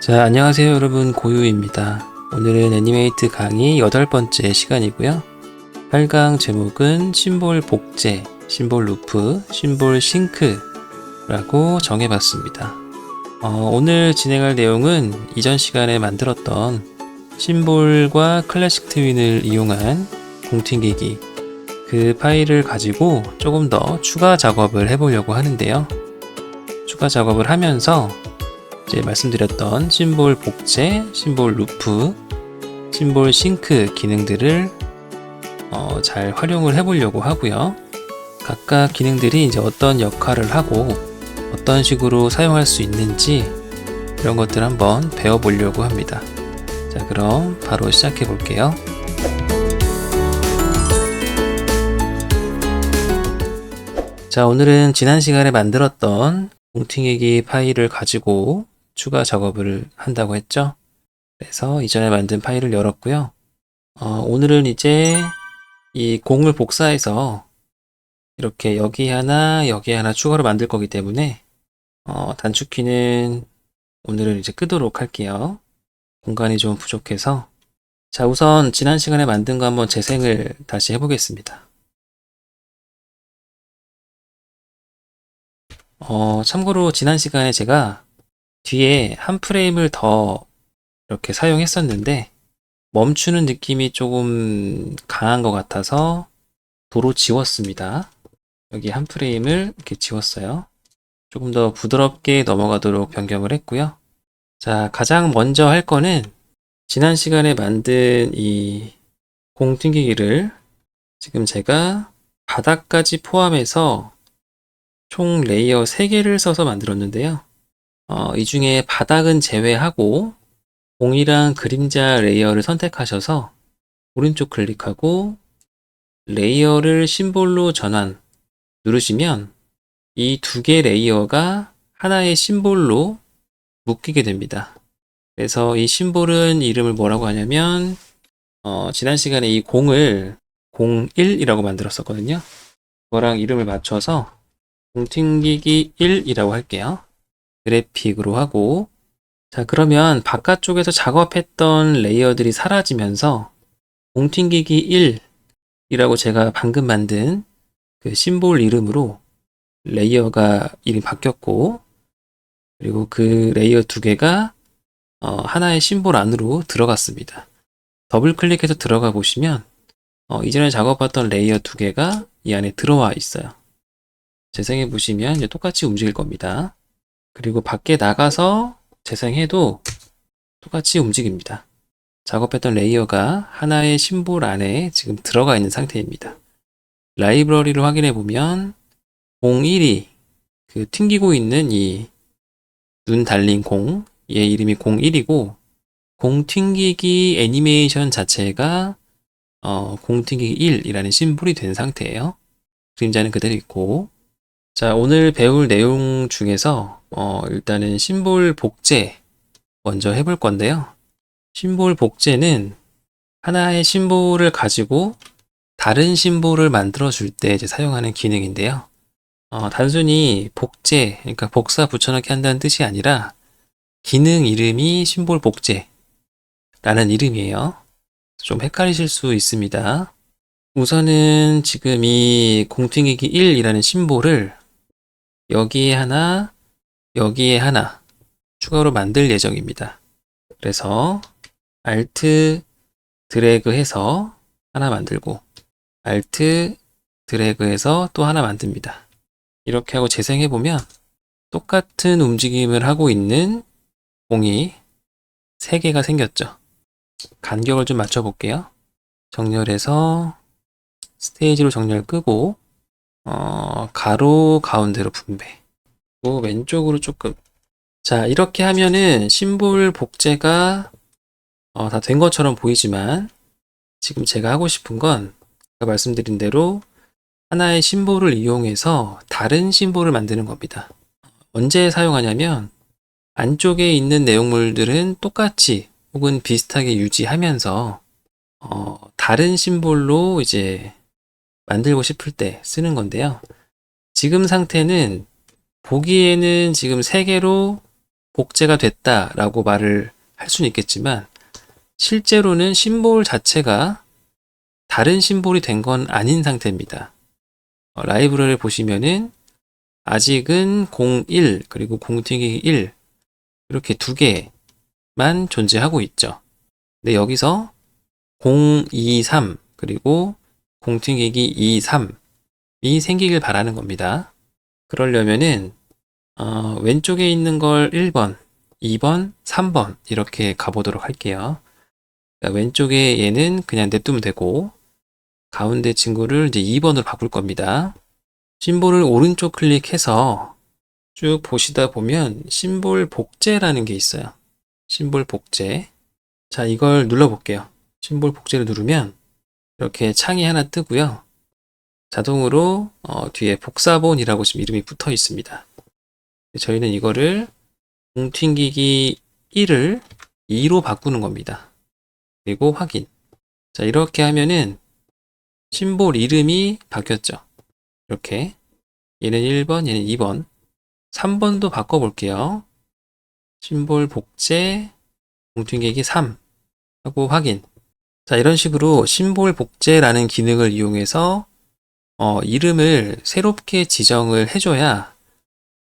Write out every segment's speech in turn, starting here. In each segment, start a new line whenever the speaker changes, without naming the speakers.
자, 안녕하세요 여러분, 고유입니다. 오늘은 애니메이트 강의 8번째 시간이고요. 8강 제목은 심볼 복제, 심볼 루프, 심볼 싱크라고 정해봤습니다. 오늘 진행할 내용은 이전 시간에 만들었던 심볼과 클래식 트윈을 이용한 공튕기기, 그 파일을 가지고 조금 더 추가 작업을 해보려고 하는데요. 추가 작업을 하면서 이제 말씀드렸던 심볼 복제, 심볼 루프, 심볼 싱크 기능들을 잘 활용을 해보려고 하고요. 각각 기능들이 이제 어떤 역할을 하고 어떤 식으로 사용할 수 있는지 이런 것들 한번 배워보려고 합니다. 자, 그럼 바로 시작해 볼게요. 자, 오늘은 지난 시간에 만들었던 공튕기기 파일을 가지고 추가 작업을 한다고 했죠. 그래서 이전에 만든 파일을 열었고요. 오늘은 이제 이 공을 복사해서 이렇게 여기 하나 추가로 만들 거기 때문에 단축키는 오늘은 이제 끄도록 할게요. 공간이 좀 부족해서. 자, 우선 지난 시간에 만든 거 한번 재생을 다시 해보겠습니다. 참고로 지난 시간에 제가 뒤에 한 프레임을 더 이렇게 사용했었는데 멈추는 느낌이 조금 강한 것 같아서 도로 지웠습니다. 여기 한 프레임을 이렇게 지웠어요. 조금 더 부드럽게 넘어가도록 변경을 했고요. 자, 가장 먼저 할 거는 지난 시간에 만든 이 공튕기기를 지금 제가 바닥까지 포함해서 총 레이어 3개를 써서 만들었는데요. 이 중에 바닥은 제외하고 공이랑 그림자 레이어를 선택하셔서 오른쪽 클릭하고 레이어를 심볼로 전환 누르시면 이 2개 레이어가 하나의 심볼로 묶이게 됩니다. 그래서 이 심볼은 이름을 뭐라고 하냐면 지난 시간에 이 공을 01이라고 만들었었거든요. 그거랑 이름을 맞춰서 공튕기기 1이라고 할게요. 그래픽으로 하고, 자, 그러면 바깥쪽에서 작업했던 레이어들이 사라지면서 공튕기기 1이라고 제가 방금 만든 그 심볼 이름으로 레이어가 이름이 바뀌었고, 그리고 그 레이어 2개가 하나의 심볼 안으로 들어갔습니다. 더블 클릭해서 들어가 보시면 이전에 작업했던 레이어 2개가 이 안에 들어와 있어요. 재생해 보시면 이제 똑같이 움직일 겁니다. 그리고 밖에 나가서 재생해도 똑같이 움직입니다. 작업했던 레이어가 하나의 심볼 안에 지금 들어가 있는 상태입니다. 라이브러리를 확인해 보면 01이 그 튕기고 있는 이 눈 달린 공, 얘 이름이 01이고 공 튕기기 애니메이션 자체가 공 튕기기 1이라는 심볼이 된 상태예요. 그림자는 그대로 있고, 자, 오늘 배울 내용 중에서 일단은 심볼 복제 먼저 해볼 건데요. 심볼 복제는 하나의 심볼을 가지고 다른 심볼을 만들어 줄 때 이제 사용하는 기능인데요. 단순히 복제, 그러니까 복사 붙여넣기 한다는 뜻이 아니라 기능 이름이 심볼 복제라는 이름이에요. 좀 헷갈리실 수 있습니다. 우선은 지금 이 공튕기기 1이라는 심볼을 여기에 하나, 여기에 하나 추가로 만들 예정입니다. 그래서 Alt 드래그 해서 하나 만들고 Alt 드래그 해서 또 하나 만듭니다. 이렇게 하고 재생해 보면 똑같은 움직임을 하고 있는 공이 3개가 생겼죠. 간격을 좀 맞춰 볼게요. 정렬해서 스테이지로 정렬 끄고 가로 가운데로 분배, 그리고 왼쪽으로 조금. 자, 이렇게 하면은 심볼 복제가 다 된 것처럼 보이지만 지금 제가 하고 싶은 건 제가 말씀드린 대로 하나의 심볼을 이용해서 다른 심볼을 만드는 겁니다. 언제 사용하냐면 안쪽에 있는 내용물들은 똑같이 혹은 비슷하게 유지하면서 다른 심볼로 이제 만들고 싶을 때 쓰는 건데요. 지금 상태는 보기에는 지금 3개로 복제가 됐다라고 말을 할 수는 있겠지만 실제로는 심볼 자체가 다른 심볼이 된 건 아닌 상태입니다. 라이브러리를 보시면은 아직은 01 그리고 공튀기기 1 이렇게 두 개만 존재하고 있죠. 근데 여기서 023 그리고 공튀기기 23이 생기길 바라는 겁니다. 그러려면은 왼쪽에 있는 걸 1번, 2번, 3번 이렇게 가보도록 할게요. 그러니까 왼쪽에 얘는 그냥 냅두면 되고 가운데 친구를 이제 2번으로 바꿀 겁니다. 심볼을 오른쪽 클릭해서 쭉 보시다 보면 심볼 복제라는 게 있어요. 심볼 복제. 자, 이걸 눌러볼게요. 심볼 복제를 누르면 이렇게 창이 하나 뜨고요. 자동으로 뒤에 복사본이라고 지금 이름이 붙어 있습니다. 저희는 이거를 공튕기기 1을 2로 바꾸는 겁니다. 그리고 확인. 자, 이렇게 하면은 심볼 이름이 바뀌었죠. 이렇게. 얘는 1번, 얘는 2번. 3번도 바꿔볼게요. 심볼 복제, 공튕기기 3 하고 확인. 자, 이런 식으로 심볼 복제라는 기능을 이용해서 이름을 새롭게 지정을 해줘야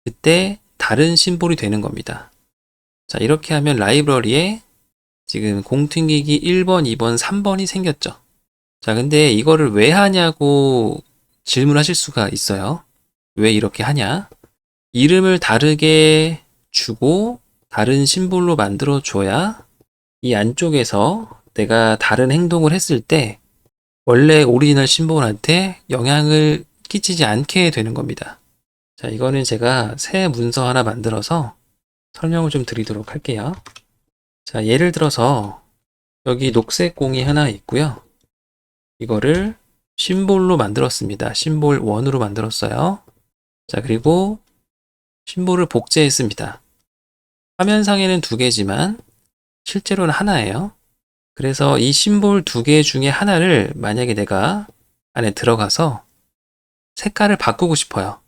그때 다른 심볼이 되는 겁니다. 자, 이렇게 하면 라이브러리에 지금 공튕기기 1번, 2번, 3번이 생겼죠. 자, 근데 이거를 왜 하냐고 질문하실 수가 있어요. 왜 이렇게 하냐? 이름을 다르게 주고 다른 심볼로 만들어 줘야 이 안쪽에서 내가 다른 행동을 했을 때 원래 오리지널 심볼한테 영향을 끼치지 않게 되는 겁니다. 자, 이거는 제가 새 문서 하나 만들어서 설명을 좀 드리도록 할게요. 자, 예를 들어서 여기 녹색 공이 하나 있고요. 이거를 심볼로 만들었습니다. 심볼 1으로 만들었어요. 자, 그리고 심볼을 복제했습니다. 화면상에는 두 개지만 실제로는 하나예요. 그래서 이 심볼 두 개 중에 하나를 만약에 내가 안에 들어가서 색깔을 바꾸고 싶어요.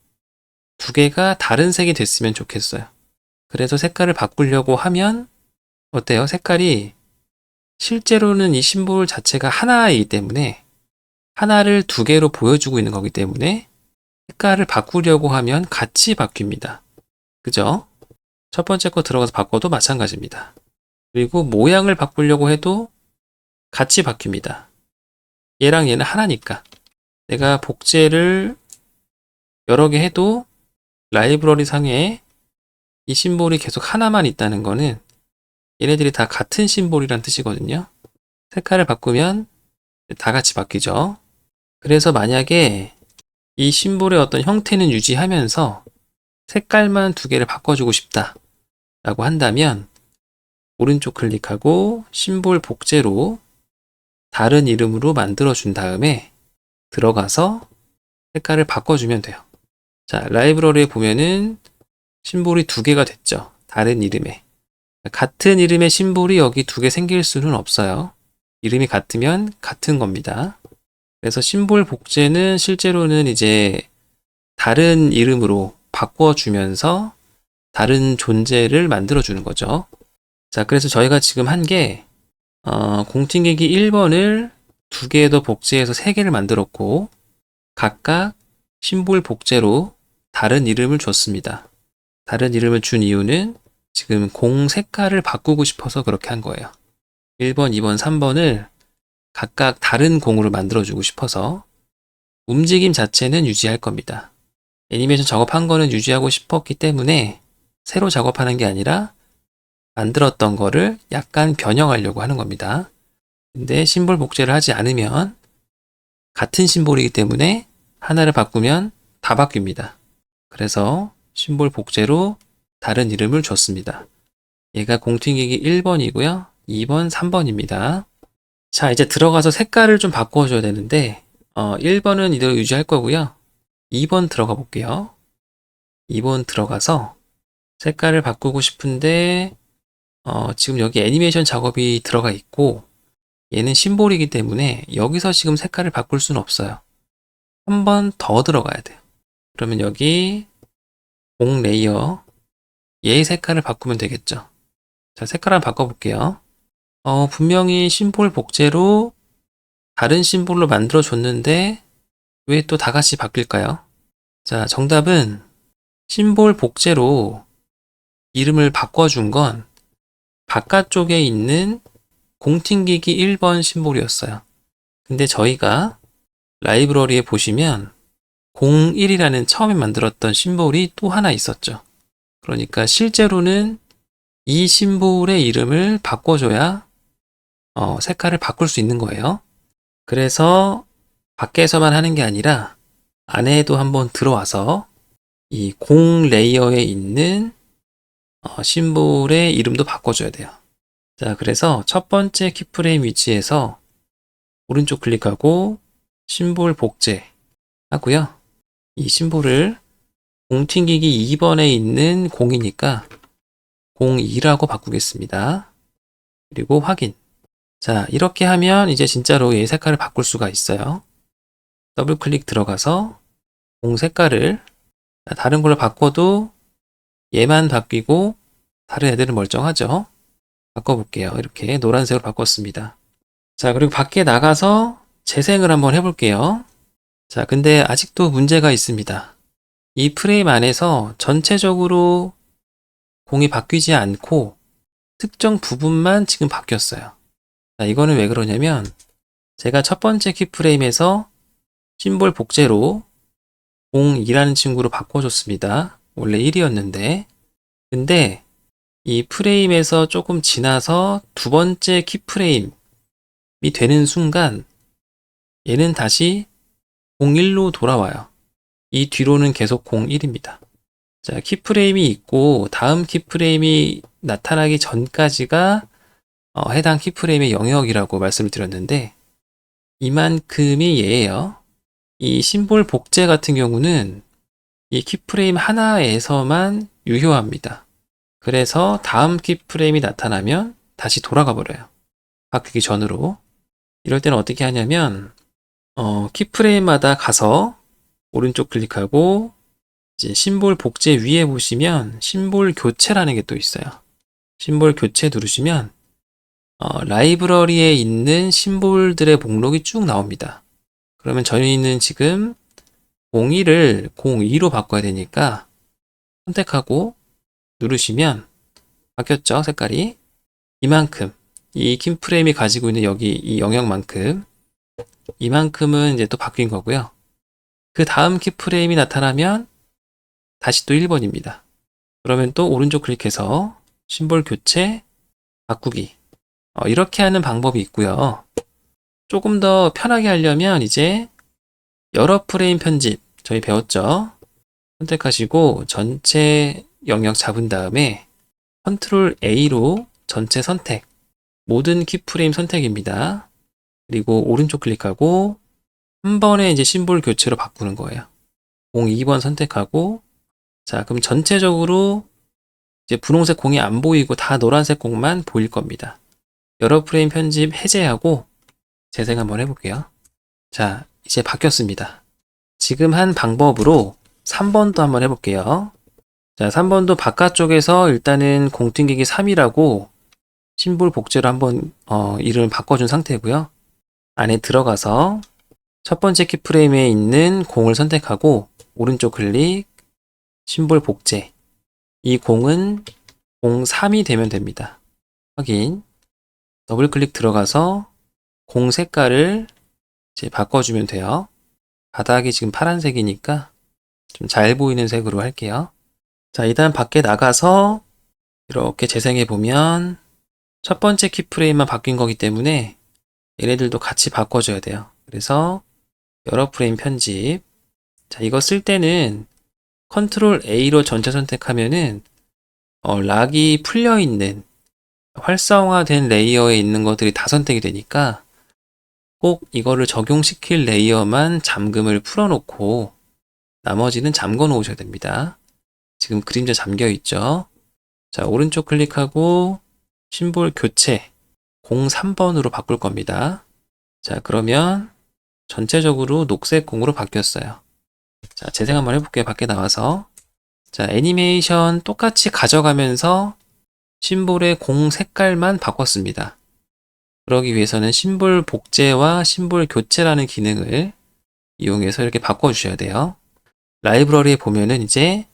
두 개가 다른 색이 됐으면 좋겠어요. 그래서 색깔을 바꾸려고 하면 어때요? 색깔이 실제로는 이 심볼 자체가 하나이기 때문에 하나를 두 개로 보여주고 있는 거기 때문에 색깔을 바꾸려고 하면 같이 바뀝니다. 그죠? 첫 번째 거 들어가서 바꿔도 마찬가지입니다. 그리고 모양을 바꾸려고 해도 같이 바뀝니다. 얘랑 얘는 하나니까. 내가 복제를 여러 개 해도 라이브러리 상에 이 심볼이 계속 하나만 있다는 거는 얘네들이 다 같은 심볼이란 뜻이거든요. 색깔을 바꾸면 다 같이 바뀌죠. 그래서 만약에 이 심볼의 어떤 형태는 유지하면서 색깔만 두 개를 바꿔주고 싶다 라고 한다면 오른쪽 클릭하고 심볼 복제로 다른 이름으로 만들어 준 다음에 들어가서 색깔을 바꿔주면 돼요. 자, 라이브러리에 보면은 심볼이 두 개가 됐죠. 다른 이름에. 같은 이름의 심볼이 여기 두 개 생길 수는 없어요. 이름이 같으면 같은 겁니다. 그래서 심볼 복제는 실제로는 이제 다른 이름으로 바꿔주면서 다른 존재를 만들어주는 거죠. 자, 그래서 저희가 지금 한 게 공튕기기 1번을 두 개 더 복제해서 세 개를 만들었고 각각 심볼 복제로 다른 이름을 줬습니다. 다른 이름을 준 이유는 지금 공 색깔을 바꾸고 싶어서 그렇게 한 거예요. 1번, 2번, 3번을 각각 다른 공으로 만들어주고 싶어서 움직임 자체는 유지할 겁니다. 애니메이션 작업한 거는 유지하고 싶었기 때문에 새로 작업하는 게 아니라 만들었던 거를 약간 변형하려고 하는 겁니다. 근데 심볼 복제를 하지 않으면 같은 심볼이기 때문에 하나를 바꾸면 다 바뀝니다. 그래서 심볼 복제로 다른 이름을 줬습니다. 얘가 공튕기기 1번이고요. 2번, 3번입니다. 자, 이제 들어가서 색깔을 좀 바꿔줘야 되는데 1번은 이대로 유지할 거고요. 2번 들어가 볼게요. 2번 들어가서 색깔을 바꾸고 싶은데 지금 여기 애니메이션 작업이 들어가 있고 얘는 심볼이기 때문에 여기서 지금 색깔을 바꿀 수는 없어요. 한 번 더 들어가야 돼요. 그러면 여기 공 레이어 얘의 색깔을 바꾸면 되겠죠. 자, 색깔 한번 바꿔볼게요. 분명히 심볼 복제로 다른 심볼로 만들어줬는데 왜 또 다 같이 바뀔까요? 자, 정답은 심볼 복제로 이름을 바꿔준 건 바깥쪽에 있는 공튕기기 1번 심볼이었어요. 근데 저희가 라이브러리에 보시면 01이라는 처음에 만들었던 심볼이 또 하나 있었죠. 그러니까 실제로는 이 심볼의 이름을 바꿔줘야 색깔을 바꿀 수 있는 거예요. 그래서 밖에서만 하는 게 아니라 안에도 한번 들어와서 이 공 레이어에 있는 심볼의 이름도 바꿔줘야 돼요. 자, 그래서 첫 번째 키프레임 위치에서 오른쪽 클릭하고 심볼 복제 하고요. 이 심볼을 공튕기기 2번에 있는 0이니까 02라고 바꾸겠습니다. 그리고 확인. 자, 이렇게 하면 이제 진짜로 얘 색깔을 바꿀 수가 있어요. 더블 클릭 들어가서 공 색깔을 다른 걸로 바꿔도 얘만 바뀌고 다른 애들은 멀쩡하죠. 바꿔볼게요. 이렇게 노란색으로 바꿨습니다. 자, 그리고 밖에 나가서 재생을 한번 해볼게요. 자, 근데 아직도 문제가 있습니다. 이 프레임 안에서 전체적으로 공이 바뀌지 않고 특정 부분만 지금 바뀌었어요. 자, 이거는 왜 그러냐면 제가 첫 번째 키프레임에서 심볼 복제로 02라는 친구로 바꿔줬습니다. 원래 1이었는데 근데 이 프레임에서 조금 지나서 두 번째 키프레임이 되는 순간 얘는 다시 01로 돌아와요. 이 뒤로는 계속 01입니다. 자, 키프레임이 있고 다음 키프레임이 나타나기 전까지가 해당 키프레임의 영역이라고 말씀을 드렸는데 이만큼이 얘예요. 이 심볼 복제 같은 경우는 이 키프레임 하나에서만 유효합니다. 그래서 다음 키프레임이 나타나면 다시 돌아가 버려요. 바뀌기 전으로. 이럴 때는 어떻게 하냐면 키프레임마다 가서 오른쪽 클릭하고 이제 심볼 복제 위에 보시면 심볼 교체라는 게 또 있어요. 심볼 교체 누르시면 라이브러리에 있는 심볼들의 목록이 쭉 나옵니다. 그러면 저희는 지금 01을 02로 바꿔야 되니까 선택하고 누르시면 바뀌었죠, 색깔이. 이만큼, 이 키프레임이 가지고 있는 여기 이 영역만큼 이만큼은 이제 또 바뀐 거고요. 그 다음 키프레임이 나타나면 다시 또 1번입니다. 그러면 또 오른쪽 클릭해서 심볼 교체, 바꾸기. 이렇게 하는 방법이 있고요. 조금 더 편하게 하려면 이제 여러 프레임 편집, 저희 배웠죠? 선택하시고 전체 영역 잡은 다음에 컨트롤 A로 전체 선택, 모든 키프레임 선택입니다. 그리고 오른쪽 클릭하고 한 번에 이제 심볼 교체로 바꾸는 거예요. 02번 선택하고 자, 그럼 전체적으로 이제 분홍색 공이 안 보이고 다 노란색 공만 보일 겁니다. 여러 프레임 편집 해제하고 재생 한번 해볼게요. 자, 이제 바뀌었습니다. 지금 한 방법으로 3번도 한번 해볼게요. 자, 3번도 바깥쪽에서 일단은 공튕기기 3이라고 심볼 복제로 한번 이름을 바꿔준 상태고요. 안에 들어가서 첫 번째 키프레임에 있는 공을 선택하고 오른쪽 클릭, 심볼 복제. 이 공은 03이 되면 됩니다. 확인. 더블 클릭 들어가서 공 색깔을 이제 바꿔주면 돼요. 바닥이 지금 파란색이니까 좀 잘 보이는 색으로 할게요. 자, 일단 밖에 나가서 이렇게 재생해 보면 첫 번째 키프레임만 바뀐 거기 때문에 얘네들도 같이 바꿔줘야 돼요. 그래서 여러 프레임 편집. 자, 이거 쓸 때는 컨트롤 A로 전체 선택하면은 락이 풀려 있는 활성화된 레이어에 있는 것들이 다 선택이 되니까 꼭 이거를 적용시킬 레이어만 잠금을 풀어놓고 나머지는 잠궈 놓으셔야 됩니다. 지금 그림자 잠겨 있죠. 자, 오른쪽 클릭하고 심볼 교체 03번으로 바꿀 겁니다. 자, 그러면 전체적으로 녹색 공으로 바뀌었어요. 자, 재생 한번 해볼게요. 밖에 나와서 자, 애니메이션 똑같이 가져가면서 심볼의 공 색깔만 바꿨습니다. 그러기 위해서는 심볼 복제와 심볼 교체라는 기능을 이용해서 이렇게 바꿔주셔야 돼요. 라이브러리에 보면은 이제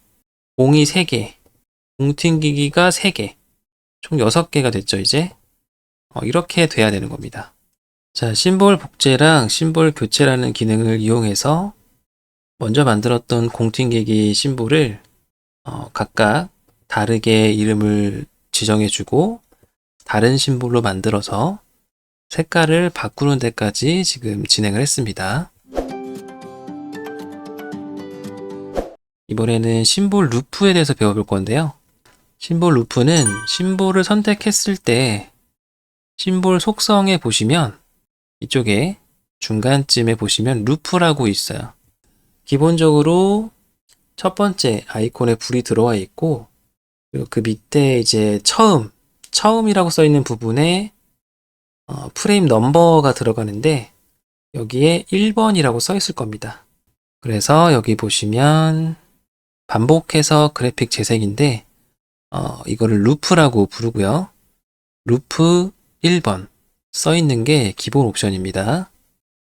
공이 3개, 공 튕기기가 3개, 총 6개가 됐죠, 이제. 이렇게 돼야 되는 겁니다. 자, 심볼 복제랑 심볼 교체라는 기능을 이용해서 먼저 만들었던 공 튕기기 심볼을 각각 다르게 이름을 지정해주고 다른 심볼로 만들어서 색깔을 바꾸는 데까지 지금 진행을 했습니다. 이번에는 심볼 루프에 대해서 배워볼 건데요. 심볼 루프는 심볼을 선택했을 때 심볼 속성에 보시면 이쪽에 중간쯤에 보시면 루프라고 있어요. 기본적으로 첫 번째 아이콘에 불이 들어와 있고 그리고 그 밑에 이제 처음이라고 써 있는 부분에 프레임 넘버가 들어가는데 여기에 1번이라고 써 있을 겁니다. 그래서 여기 보시면 반복해서 그래픽 재생인데 이거를 루프라고 부르고요. 루프 1번 써 있는 게 기본 옵션입니다.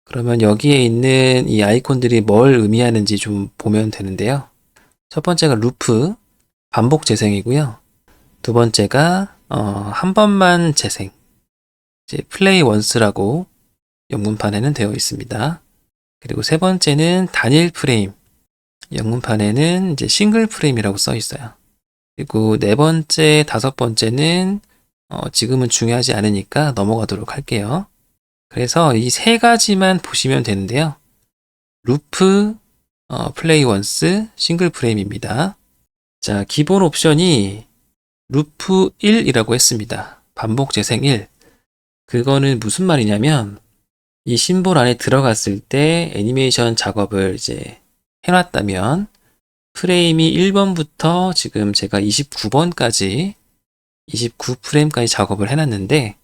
그러면 여기에 있는 이 아이콘들이 뭘 의미하는지 좀 보면 되는데요. 첫 번째가 루프, 반복 재생이고요. 두 번째가 한 번만 재생, 이제 플레이 원스라고 영문판에는 되어 있습니다. 그리고 세 번째는 단일 프레임, 영문판에는 이제 싱글 프레임이라고 써 있어요. 그리고 네 번째, 다섯 번째는 지금은 중요하지 않으니까 넘어가도록 할게요. 그래서 이 세 가지만 보시면 되는데요. 루프, 플레이 원스, 싱글 프레임입니다. 자, 기본 옵션이 루프 1이라고 했습니다. 반복 재생 1. 그거는 무슨 말이냐면 이 심볼 안에 들어갔을 때 애니메이션 작업을 이제 해놨다면 프레임이 1번부터 지금 제가 29번까지 29프레임까지 작업을 해놨는데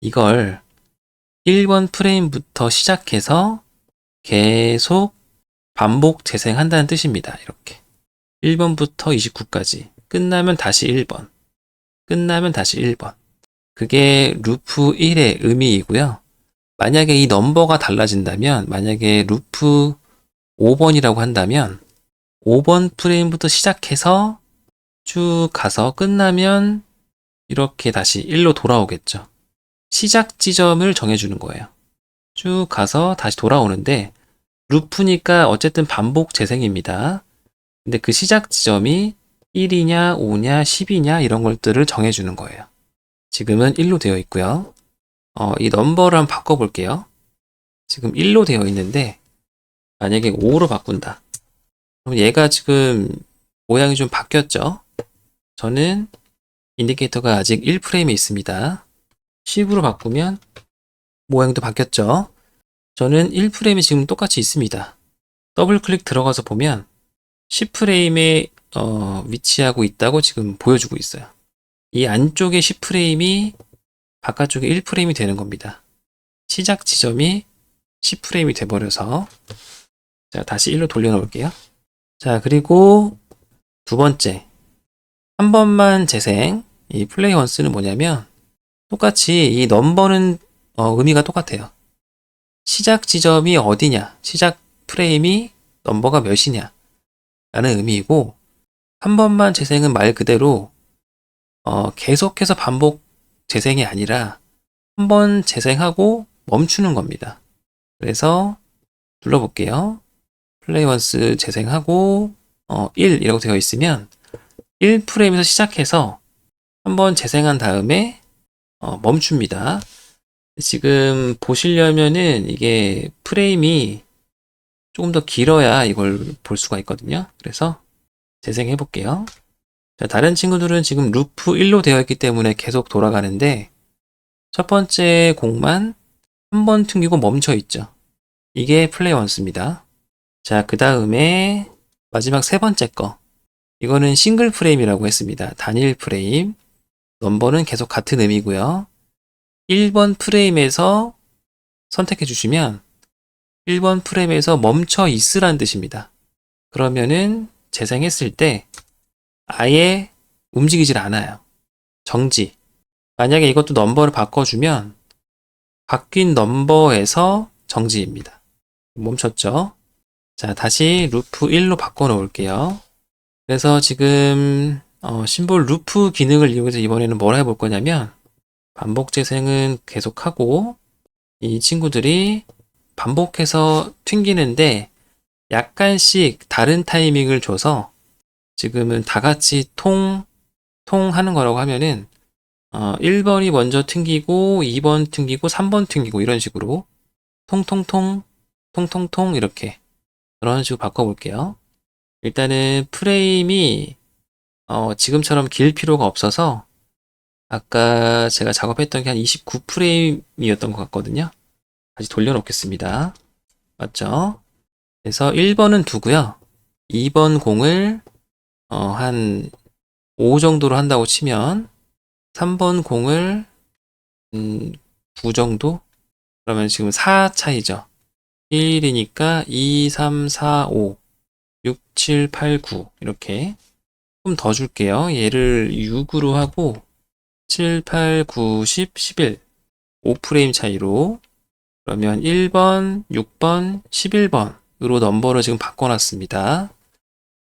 이걸 1번 프레임부터 시작해서 계속 반복 재생한다는 뜻입니다. 이렇게 1번부터 29까지 끝나면 다시 1번 끝나면 다시 1번 그게 루프 1의 의미이고요. 만약에 이 넘버가 달라진다면 만약에 루프 5번이라고 한다면 5번 프레임부터 시작해서 쭉 가서 끝나면 이렇게 다시 1로 돌아오겠죠. 시작 지점을 정해주는 거예요. 쭉 가서 다시 돌아오는데 루프니까 어쨌든 반복 재생입니다. 근데 그 시작 지점이 1이냐, 5냐, 10이냐 이런 것들을 정해주는 거예요. 지금은 1로 되어 있고요. 이 넘버를 한번 바꿔볼게요. 지금 1로 되어 있는데 만약에 5로 바꾼다. 그럼 얘가 지금 모양이 좀 바뀌었죠? 저는 인디케이터가 아직 1프레임에 있습니다. 10으로 바꾸면 모양도 바뀌었죠? 저는 1프레임이 지금 똑같이 있습니다. 더블 클릭 들어가서 보면 10프레임에 위치하고 있다고 지금 보여주고 있어요. 이 안쪽에 10프레임이 바깥쪽에 1프레임이 되는 겁니다. 시작 지점이 10프레임이 돼버려서 자, 다시 1로 돌려놓을게요. 자, 그리고 두 번째 한 번만 재생 이 플레이 원스는 뭐냐면 똑같이 이 넘버는 의미가 똑같아요. 시작 지점이 어디냐 시작 프레임이 넘버가 몇이냐 라는 의미이고 한 번만 재생은 말 그대로 계속해서 반복 재생이 아니라 한 번 재생하고 멈추는 겁니다. 그래서 눌러볼게요. 플레이 원스 재생하고 1이라고 되어 있으면 1프레임에서 시작해서 한번 재생한 다음에 멈춥니다. 지금 보시려면은 이게 프레임이 조금 더 길어야 이걸 볼 수가 있거든요. 그래서 재생해 볼게요. 자, 다른 친구들은 지금 루프 1로 되어 있기 때문에 계속 돌아가는데 첫 번째 공만 한 번 튕기고 멈춰 있죠. 이게 플레이 원스입니다. 자, 그 다음에 마지막 세 번째 거. 이거는 싱글 프레임이라고 했습니다. 단일 프레임. 넘버는 계속 같은 의미고요. 1번 프레임에서 선택해 주시면 1번 프레임에서 멈춰 있으라는 뜻입니다. 그러면은 재생했을 때 아예 움직이질 않아요. 정지. 만약에 이것도 넘버를 바꿔주면 바뀐 넘버에서 정지입니다. 멈췄죠? 자, 다시 루프 1로 바꿔 놓을게요. 그래서 지금 심볼 루프 기능을 이용해서 이번에는 뭘 해볼 거냐면 반복 재생은 계속하고 이 친구들이 반복해서 튕기는데 약간씩 다른 타이밍을 줘서 지금은 다 같이 통 하는 거라고 하면은 1번이 먼저 튕기고 2번 튕기고 3번 튕기고 이런 식으로 통통통 통통통 이렇게 그런 식으로 바꿔볼게요. 일단은 프레임이 지금처럼 길 필요가 없어서 아까 제가 작업했던 게 한 29프레임이었던 것 같거든요. 다시 돌려놓겠습니다. 맞죠? 그래서 1번은 두고요. 2번 공을 한 5 정도로 한다고 치면 3번 공을 9 정도? 그러면 지금 4 차이죠. 1이니까 2, 3, 4, 5, 6, 7, 8, 9 이렇게 좀 더 줄게요. 얘를 6으로 하고 7, 8, 9, 10, 11 5프레임 차이로 그러면 1번, 6번, 11번으로 넘버를 지금 바꿔놨습니다.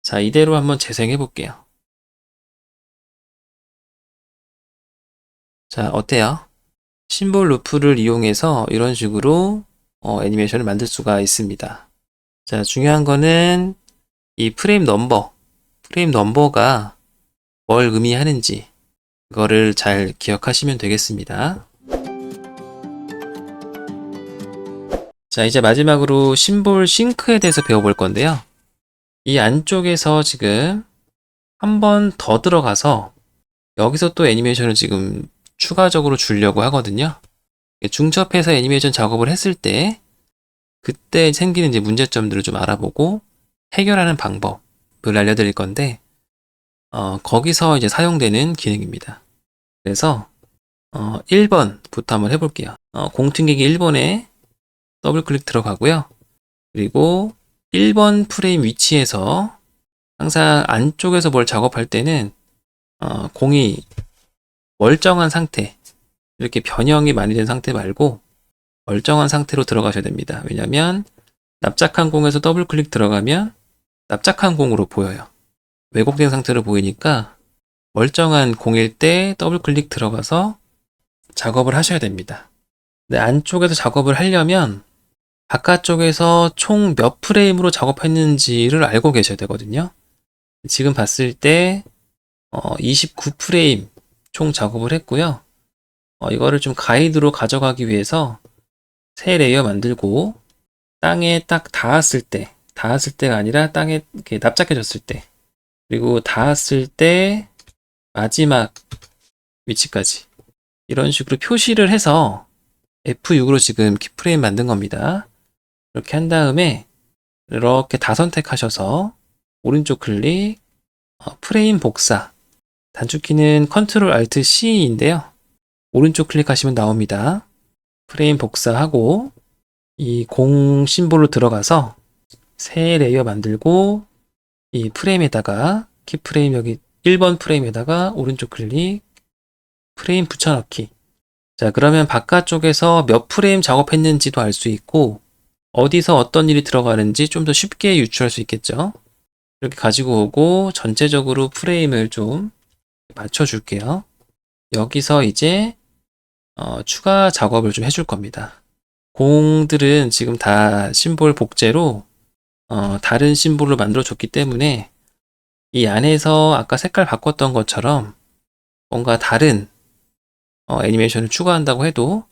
자, 이대로 한번 재생해 볼게요. 자, 어때요? 심볼 루프를 이용해서 이런 식으로 애니메이션을 만들 수가 있습니다. 자, 중요한 거는 이 프레임 넘버가 뭘 의미하는지 그거를 잘 기억하시면 되겠습니다. 자, 이제 마지막으로 심볼 싱크에 대해서 배워볼 건데요. 이 안쪽에서 지금 한 번 더 들어가서 여기서 또 애니메이션을 지금 추가적으로 주려고 하거든요. 중첩해서 애니메이션 작업을 했을 때 그때 생기는 이제 문제점들을 좀 알아보고 해결하는 방법을 알려드릴 건데 거기서 이제 사용되는 기능입니다. 그래서 1번부터 한번 해볼게요. 공튕기기 1번에 더블 클릭 들어가고요. 그리고 1번 프레임 위치에서 항상 안쪽에서 뭘 작업할 때는 공이 멀쩡한 상태, 이렇게 변형이 많이 된 상태 말고 멀쩡한 상태로 들어가셔야 됩니다. 왜냐면 납작한 공에서 더블 클릭 들어가면 납작한 공으로 보여요. 왜곡된 상태로 보이니까 멀쩡한 공일 때 더블 클릭 들어가서 작업을 하셔야 됩니다. 근데 안쪽에서 작업을 하려면 바깥쪽에서 총 몇 프레임으로 작업했는지를 알고 계셔야 되거든요. 지금 봤을 때 29프레임 총 작업을 했고요. 이거를 좀 가이드로 가져가기 위해서 새 레이어 만들고 땅에 딱 닿았을 때가 아니라 땅에 이렇게 납작해졌을 때, 그리고 닿았을 때 마지막 위치까지 이런 식으로 표시를 해서 F6으로 지금 키프레임 만든 겁니다. 이렇게 한 다음에 이렇게 다 선택하셔서 오른쪽 클릭, 프레임 복사, 단축키는 Ctrl Alt C인데요. 오른쪽 클릭하시면 나옵니다. 프레임 복사하고 이 공 심볼로 들어가서 새 레이어 만들고 이 프레임에다가 키프레임 여기 1번 프레임에다가 오른쪽 클릭, 프레임 붙여넣기. 자, 그러면 바깥쪽에서 몇 프레임 작업했는지도 알 수 있고 어디서 어떤 일이 들어가는지 좀 더 쉽게 유추할 수 있겠죠. 이렇게 가지고 오고 전체적으로 프레임을 좀 맞춰줄게요. 여기서 이제 추가 작업을 좀 해줄 겁니다. 공들은 지금 다 심볼 복제로 다른 심볼로 만들어 줬기 때문에 이 안에서 아까 색깔 바꿨던 것처럼 뭔가 다른 애니메이션을 추가한다고 해도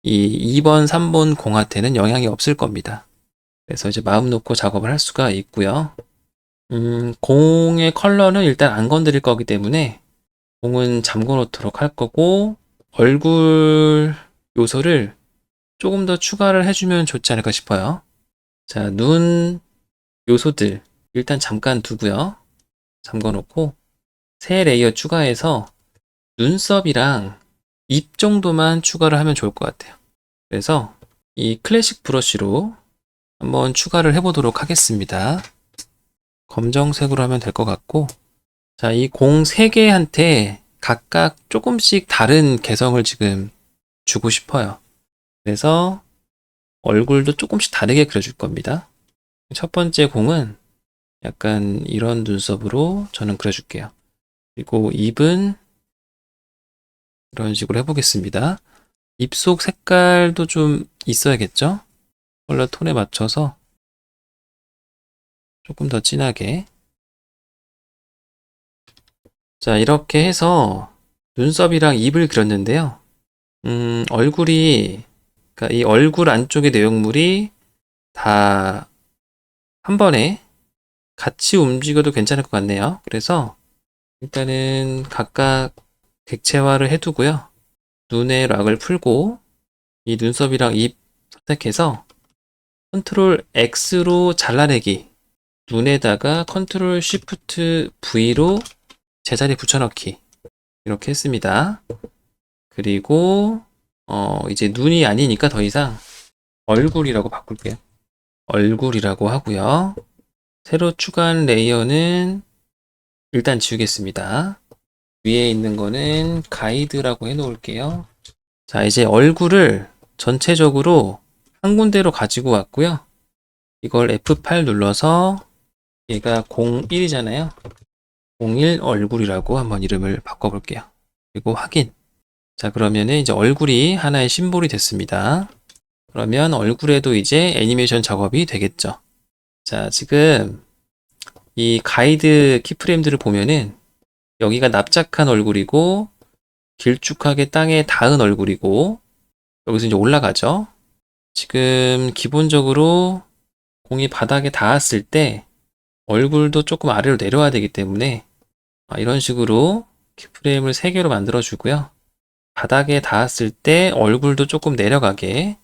이 2번, 3번 공한테는 영향이 없을 겁니다. 그래서 이제 마음 놓고 작업을 할 수가 있고요. 공의 컬러는 일단 안 건드릴 거기 때문에 공은 잠궈 놓도록 할 거고, 얼굴 요소를 조금 더 추가를 해주면 좋지 않을까 싶어요. 자, 눈 요소들 일단 잠깐 두고요. 잠궈 놓고 새 레이어 추가해서 눈썹이랑 입 정도만 추가를 하면 좋을 것 같아요. 그래서 이 클래식 브러쉬로 한번 추가를 해보도록 하겠습니다. 검정색으로 하면 될 것 같고, 자, 이 공 3개한테 각각 조금씩 다른 개성을 지금 주고 싶어요. 그래서 얼굴도 조금씩 다르게 그려줄 겁니다. 첫 번째 공은 약간 이런 눈썹으로 저는 그려줄게요. 그리고 입은 이런 식으로 해보겠습니다. 입속 색깔도 좀 있어야겠죠? 컬러 톤에 맞춰서 조금 더 진하게. 자, 이렇게 해서 눈썹이랑 입을 그렸는데요. 얼굴이, 그러니까 이 얼굴 안쪽의 내용물이 다 한 번에 같이 움직여도 괜찮을 것 같네요. 그래서 일단은 각각 객체화를 해두고요. 눈의 락을 풀고 이 눈썹이랑 입 선택해서 컨트롤 X로 잘라내기, 눈에다가 컨트롤 쉬프트 V로 제자리 붙여넣기 이렇게 했습니다. 그리고 이제 눈이 아니니까 더 이상 얼굴이라고 바꿀게요. 얼굴이라고 하고요. 새로 추가한 레이어는 일단 지우겠습니다. 위에 있는 거는 가이드라고 해놓을게요. 자, 이제 얼굴을 전체적으로 한 군데로 가지고 왔고요. 이걸 F8 눌러서 얘가 01이잖아요. 01 얼굴이라고 한번 이름을 바꿔볼게요. 그리고 확인. 자, 그러면은 이제 얼굴이 하나의 심볼이 됐습니다. 그러면 얼굴에도 이제 애니메이션 작업이 되겠죠. 자, 지금 이 가이드 키프레임들을 보면은 여기가 납작한 얼굴이고 길쭉하게 땅에 닿은 얼굴이고 여기서 이제 올라가죠. 지금 기본적으로 공이 바닥에 닿았을 때 얼굴도 조금 아래로 내려와야 되기 때문에 이런 식으로 키프레임을 3개로 만들어 주고요. 바닥에 닿았을 때 얼굴도 조금 내려가게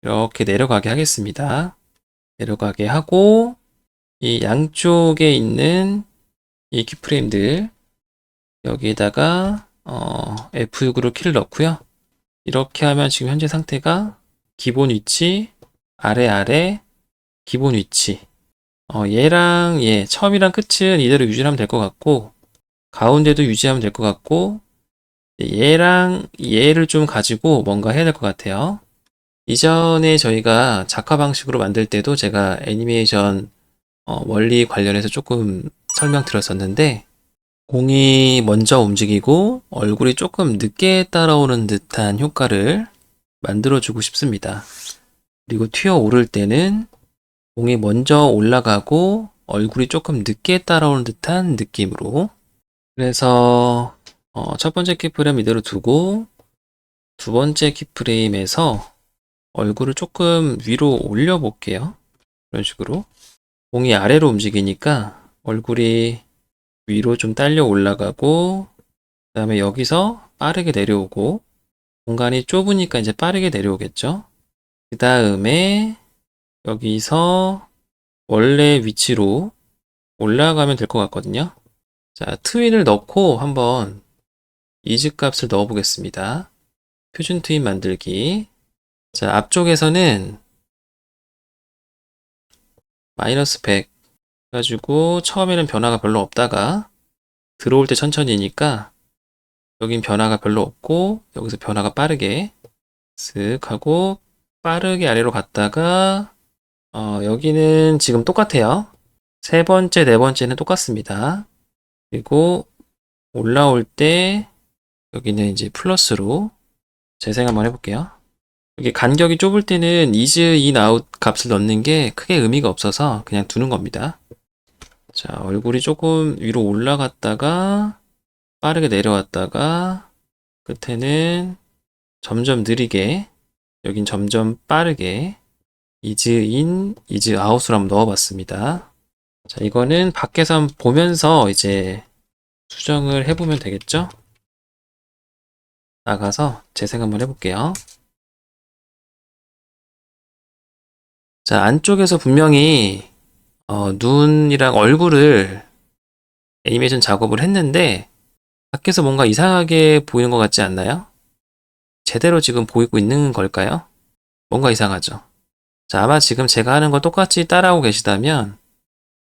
이렇게 내려가게 하겠습니다. 내려가게 하고 이 양쪽에 있는 이 키프레임들 여기에다가 F6으로 키를 넣고요. 이렇게 하면 지금 현재 상태가 기본 위치, 아래, 기본 위치. 얘랑 얘, 처음이랑 끝은 이대로 유지하면 될 것 같고, 가운데도 유지하면 될 것 같고, 얘랑 얘를 좀 가지고 뭔가 해야 될 것 같아요. 이전에 저희가 작화 방식으로 만들 때도 제가 애니메이션 원리 관련해서 조금 설명드렸었는데, 공이 먼저 움직이고 얼굴이 조금 늦게 따라오는 듯한 효과를 만들어주고 싶습니다. 그리고 튀어 오를 때는 공이 먼저 올라가고 얼굴이 조금 늦게 따라오는 듯한 느낌으로. 그래서 첫 번째 키프레임 이대로 두고 두 번째 키프레임에서 얼굴을 조금 위로 올려 볼게요. 이런 식으로 공이 아래로 움직이니까 얼굴이 위로 좀 딸려 올라가고 그 다음에 여기서 빠르게 내려오고 공간이 좁으니까 이제 빠르게 내려오겠죠. 그 다음에 여기서 원래 위치로 올라가면 될 것 같거든요. 자, 트윈을 넣고 한번 이즈 값을 넣어 보겠습니다. 표준 트윈 만들기. 자, 앞쪽에서는 마이너스 100 해가지고 처음에는 변화가 별로 없다가 들어올 때 천천히니까 여긴 변화가 별로 없고 여기서 변화가 빠르게 쓱 하고 빠르게 아래로 갔다가 여기는 지금 똑같아요. 세 번째, 네 번째는 똑같습니다. 그리고 올라올 때 여기는 이제 플러스로 재생 한번 해볼게요. 여기 간격이 좁을 때는 is, in, out 값을 넣는 게 크게 의미가 없어서 그냥 두는 겁니다. 자, 얼굴이 조금 위로 올라갔다가 빠르게 내려왔다가 끝에는 점점 느리게 여긴 점점 빠르게 is in, is out으로 한번 넣어봤습니다. 자, 이거는 밖에서 한번 보면서 이제 수정을 해보면 되겠죠? 나가서 재생 한번 해볼게요. 자, 안쪽에서 분명히 눈이랑 얼굴을 애니메이션 작업을 했는데 밖에서 뭔가 이상하게 보이는 것 같지 않나요? 제대로 지금 보이고 있는 걸까요? 뭔가 이상하죠? 자, 아마 지금 제가 하는 거 똑같이 따라하고 계시다면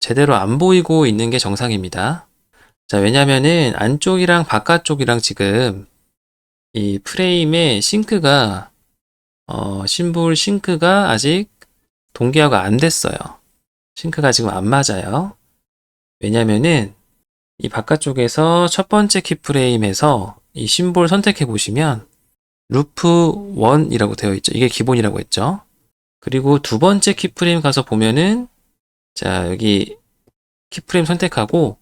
제대로 안 보이고 있는 게 정상입니다. 자, 왜냐면은 안쪽이랑 바깥쪽이랑 지금 이 프레임의 싱크가 심볼 싱크가 아직 동기화가 안 됐어요. 싱크가 지금 안 맞아요. 왜냐면은 이 바깥쪽에서 첫 번째 키프레임에서 이 심볼 선택해 보시면 루프 1이라고 되어 있죠. 이게 기본이라고 했죠. 그리고 두 번째 키프레임 가서 보면은 자, 여기 키프레임 선택하고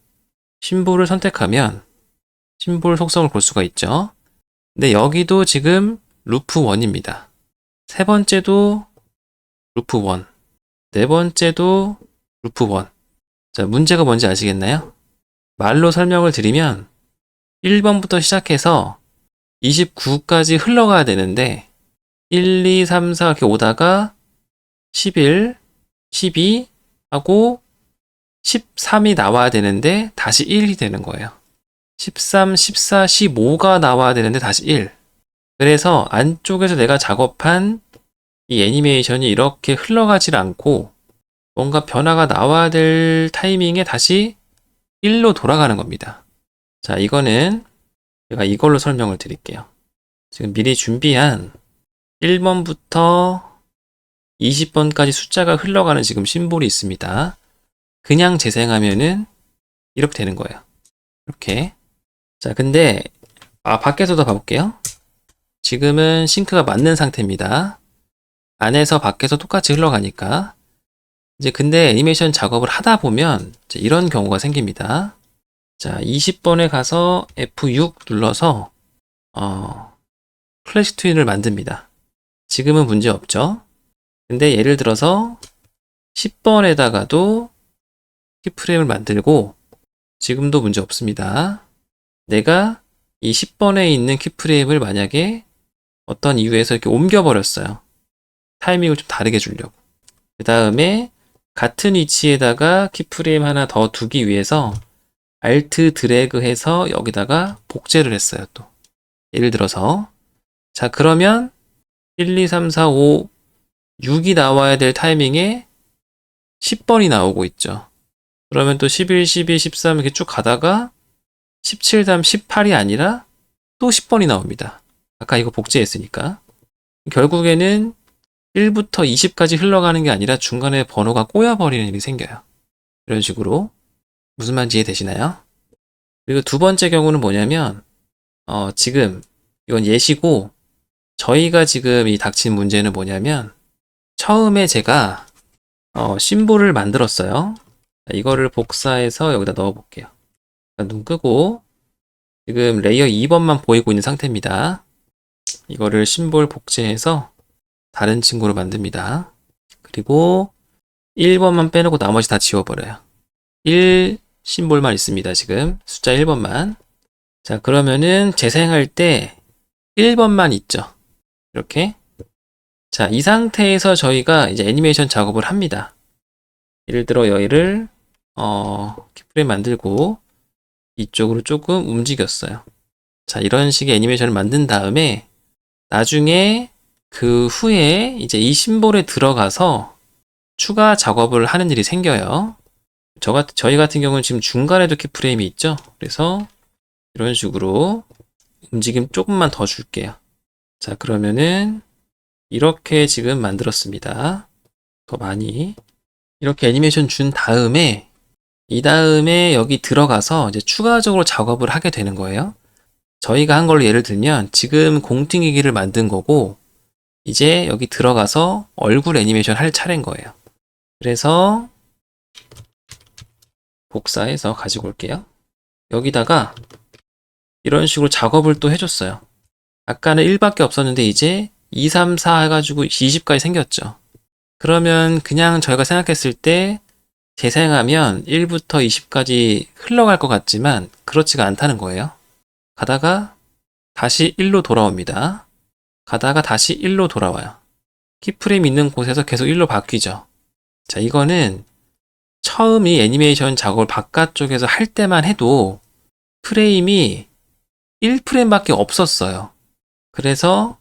심볼을 선택하면 심볼 속성을 볼 수가 있죠. 근데 여기도 지금 루프 1입니다. 세 번째도 루프 1. 네 번째도 루프 1. 자, 문제가 뭔지 아시겠나요? 말로 설명을 드리면 1번부터 시작해서 29까지 흘러가야 되는데 1, 2, 3, 4 이렇게 오다가 11, 12 하고 13이 나와야 되는데 다시 1이 되는 거예요. 13, 14, 15가 나와야 되는데 다시 1. 그래서 안쪽에서 내가 작업한 이 애니메이션이 이렇게 흘러가질 않고 뭔가 변화가 나와야 될 타이밍에 다시 1로 돌아가는 겁니다. 자, 이거는 제가 이걸로 설명을 드릴게요. 지금 미리 준비한 1번부터 20번까지 숫자가 흘러가는 지금 심볼이 있습니다. 그냥 재생하면은 이렇게 되는 거예요. 이렇게. 자, 근데 밖에서도 봐볼게요. 지금은 싱크가 맞는 상태입니다. 안에서 밖에서 똑같이 흘러가니까 이제 근데 애니메이션 작업을 하다 보면 이런 경우가 생깁니다. 자, 20번에 가서 F6 눌러서 클래식 트윈을 만듭니다. 지금은 문제 없죠. 근데 예를 들어서 10번에다가도 키프레임을 만들고 지금도 문제 없습니다. 내가 이 10번에 있는 키프레임을 만약에 어떤 이유에서 이렇게 옮겨버렸어요. 타이밍을 좀 다르게 주려고. 그 다음에 같은 위치에다가 키프레임 하나 더 두기 위해서 Alt 드래그 해서 여기다가 복제를 했어요. 또 예를 들어서 자, 그러면 1, 2, 3, 4, 5, 6이 나와야 될 타이밍에 10번이 나오고 있죠. 그러면 또 11, 12, 13 이렇게 쭉 가다가 17 다음 18이 아니라 또 10번이 나옵니다. 아까 이거 복제했으니까. 결국에는 1부터 20까지 흘러가는 게 아니라 중간에 번호가 꼬여버리는 일이 생겨요. 이런 식으로. 무슨 말인지 이해되시나요? 그리고 두 번째 경우는 뭐냐면 지금 이건 예시고 저희가 지금 이 닥친 문제는 뭐냐면 처음에 제가 심볼을 만들었어요. 이거를 복사해서 여기다 넣어 볼게요. 눈 끄고 지금 레이어 2번만 보이고 있는 상태입니다. 이거를 심볼 복제해서 다른 친구로 만듭니다. 그리고 1번만 빼놓고 나머지 다 지워버려요. 1 심볼만 있습니다. 지금 숫자 1번만. 자, 그러면은 재생할 때 1번만 있죠. 이렇게. 자, 이 상태에서 저희가 이제 애니메이션 작업을 합니다. 예를 들어 여기를 키프레임 만들고 이쪽으로 조금 움직였어요. 자, 이런 식의 애니메이션을 만든 다음에 나중에 그 후에 이제 이 심볼에 들어가서 추가 작업을 하는 일이 생겨요. 저희 같은 경우는 지금 중간에도 키프레임이 있죠. 그래서 이런 식으로 움직임 조금만 더 줄게요. 자, 그러면은 이렇게 지금 만들었습니다. 더 많이. 이렇게 애니메이션 준 다음에 이 다음에 여기 들어가서 이제 추가적으로 작업을 하게 되는 거예요. 저희가 한 걸로 예를 들면 지금 공팅이기를 만든 거고 이제 여기 들어가서 얼굴 애니메이션 할 차례인 거예요. 그래서 복사해서 가지고 올게요. 여기다가 이런 식으로 작업을 또 해줬어요. 아까는 1밖에 없었는데 이제 2, 3, 4 해가지고 20까지 생겼죠. 그러면 그냥 저희가 생각했을 때 재생하면 1부터 20까지 흘러갈 것 같지만 그렇지가 않다는 거예요. 가다가 다시 1로 돌아옵니다. 가다가 다시 1로 돌아와요. 키프레임 있는 곳에서 계속 1로 바뀌죠. 자, 이거는 처음 이 애니메이션 작업을 바깥쪽에서 할 때만 해도 프레임이 1프레임밖에 없었어요. 그래서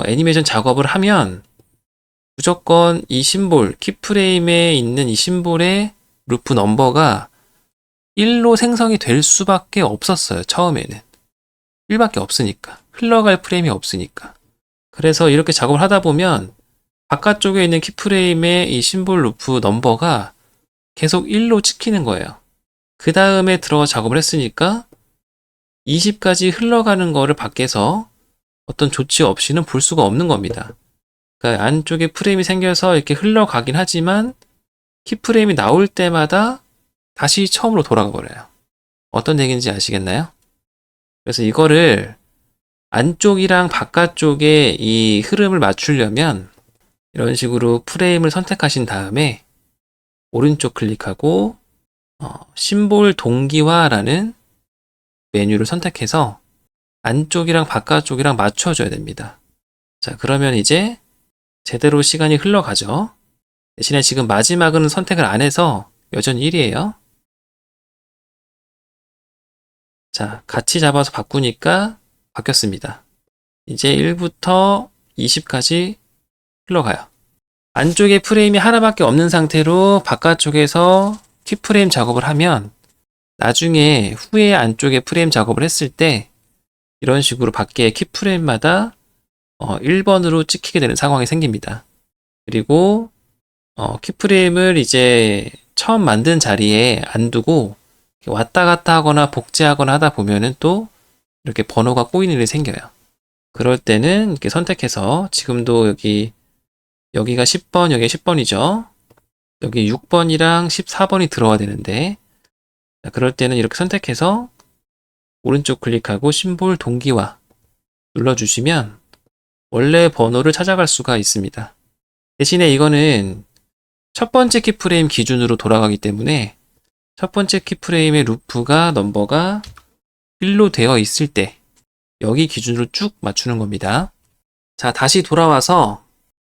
애니메이션 작업을 하면 무조건 이 심볼, 키프레임에 있는 이 심볼에 루프 넘버가 1로 생성이 될 수밖에 없었어요. 처음에는. 1밖에 없으니까. 흘러갈 프레임이 없으니까. 그래서 이렇게 작업을 하다 보면 바깥쪽에 있는 키프레임의 이 심볼 루프 넘버가 계속 1로 찍히는 거예요. 그 다음에 들어가 작업을 했으니까 20까지 흘러가는 거를 밖에서 어떤 조치 없이는 볼 수가 없는 겁니다. 그러니까 안쪽에 프레임이 생겨서 이렇게 흘러가긴 하지만 키프레임이 나올 때마다 다시 처음으로 돌아가 버려요. 어떤 얘기인지 아시겠나요? 그래서 이거를 안쪽이랑 바깥쪽에 이 흐름을 맞추려면 이런 식으로 프레임을 선택하신 다음에 오른쪽 클릭하고 심볼 동기화라는 메뉴를 선택해서 안쪽이랑 바깥쪽이랑 맞춰줘야 됩니다. 자, 그러면 이제 제대로 시간이 흘러가죠. 대신에 지금 마지막은 선택을 안 해서 여전히 1이에요. 자, 같이 잡아서 바꾸니까 바뀌었습니다. 이제 1부터 20까지 흘러가요. 안쪽에 프레임이 하나밖에 없는 상태로 바깥쪽에서 키프레임 작업을 하면 나중에 후에 안쪽에 프레임 작업을 했을 때 이런 식으로 밖에 키프레임마다 1번으로 찍히게 되는 상황이 생깁니다. 그리고 키프레임을 이제 처음 만든 자리에 안 두고 왔다 갔다 하거나 복제하거나 하다 보면은 또 이렇게 번호가 꼬이는 일이 생겨요. 그럴 때는 이렇게 선택해서 지금도 여기가 10번, 여기가 10번이죠. 여기 6번이랑 14번이 들어와야 되는데 그럴 때는 이렇게 선택해서 오른쪽 클릭하고 심볼 동기화 눌러주시면 원래 번호를 찾아갈 수가 있습니다. 대신에 이거는 첫 번째 키프레임 기준으로 돌아가기 때문에 첫 번째 키프레임의 루프가 넘버가 1로 되어 있을 때 여기 기준으로 쭉 맞추는 겁니다. 자, 다시 돌아와서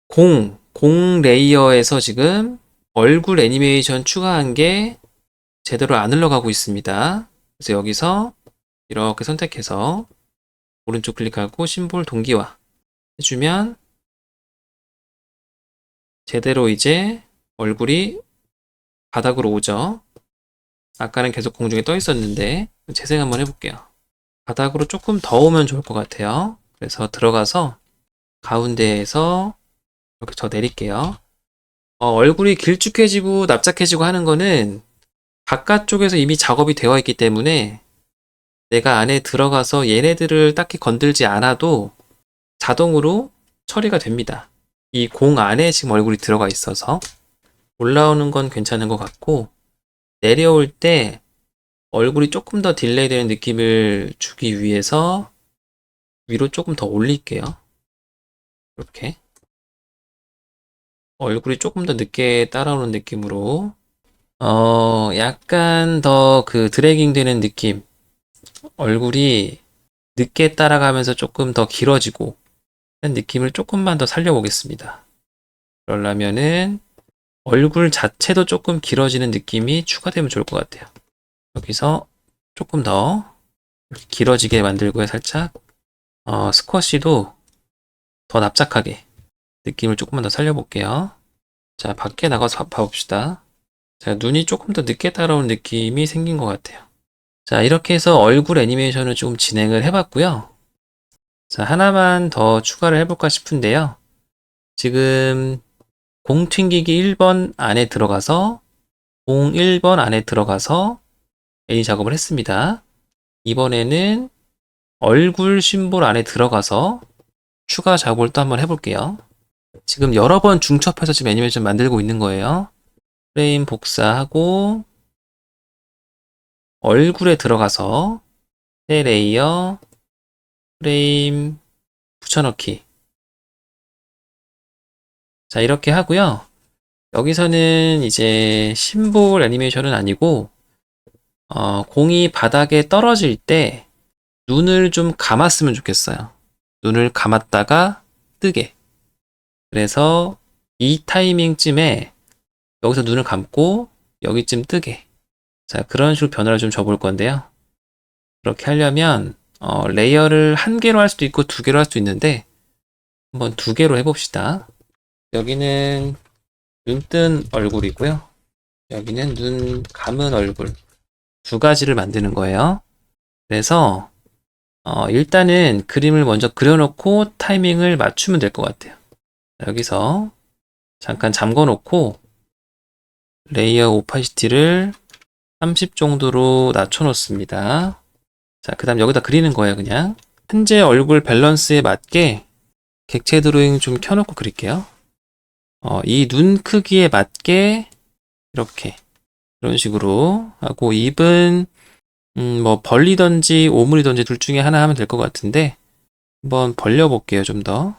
공 레이어에서 지금 얼굴 애니메이션 추가한 게 제대로 안 흘러가고 있습니다. 그래서 여기서 이렇게 선택해서 오른쪽 클릭하고 심볼 동기화 해주면 제대로 이제 얼굴이 바닥으로 오죠. 아까는 계속 공중에 떠 있었는데 재생 한번 해볼게요. 바닥으로 조금 더 오면 좋을 것 같아요. 그래서 들어가서 가운데에서 이렇게 저 내릴게요. 얼굴이 길쭉해지고 납작해지고 하는 거는 바깥쪽에서 이미 작업이 되어 있기 때문에 내가 안에 들어가서 얘네들을 딱히 건들지 않아도 자동으로 처리가 됩니다. 이 공 안에 지금 얼굴이 들어가 있어서 올라오는 건 괜찮은 것 같고 내려올 때 얼굴이 조금 더 딜레이 되는 느낌을 주기 위해서 위로 조금 더 올릴게요. 이렇게 얼굴이 조금 더 늦게 따라오는 느낌으로 약간 더 그 드래깅 되는 느낌, 얼굴이 늦게 따라가면서 조금 더 길어지고 하는 느낌을 조금만 더 살려보겠습니다. 그러려면은 얼굴 자체도 조금 길어지는 느낌이 추가되면 좋을 것 같아요. 여기서 조금 더 길어지게 만들고요. 살짝 스쿼시도 더 납작하게 느낌을 조금만 더 살려볼게요. 자, 밖에 나가서 봐봅시다. 자, 눈이 조금 더 늦게 따라오는 느낌이 생긴 것 같아요. 자, 이렇게 해서 얼굴 애니메이션을 좀 진행을 해봤고요. 자, 하나만 더 추가를 해볼까 싶은데요. 지금 공 튕기기 1번 안에 들어가서 01번 안에 들어가서 애니 작업을 했습니다. 이번에는 얼굴 심볼 안에 들어가서 추가 작업을 또 한번 해볼게요. 지금 여러 번 중첩해서 지금 애니메이션 만들고 있는 거예요. 프레임 복사하고 얼굴에 들어가서 새 레이어 프레임 붙여넣기. 자, 이렇게 하고요. 여기서는 이제 심볼 애니메이션은 아니고 공이 바닥에 떨어질 때 눈을 좀 감았으면 좋겠어요. 눈을 감았다가 뜨게. 그래서 이 타이밍쯤에 여기서 눈을 감고 여기쯤 뜨게. 자, 그런 식으로 변화를 좀 줘볼 건데요. 그렇게 하려면 레이어를 한 개로 할 수도 있고 두 개로 할 수도 있는데 한번 두 개로 해봅시다. 여기는 눈뜬 얼굴이고요. 여기는 눈 감은 얼굴. 두 가지를 만드는 거예요. 그래서 일단은 그림을 먼저 그려놓고 타이밍을 맞추면 될 것 같아요. 여기서 잠깐 잠궈 놓고 레이어 오파시티를 30 정도로 낮춰 놓습니다. 자, 그 다음 여기다 그리는 거예요, 그냥. 현재 얼굴 밸런스에 맞게 객체 드로잉 좀 켜놓고 그릴게요. 이 눈 크기에 맞게 이렇게 이런 식으로 하고 입은 뭐 벌리던지 오므리던지 둘 중에 하나 하면 될 것 같은데 한번 벌려 볼게요, 좀 더.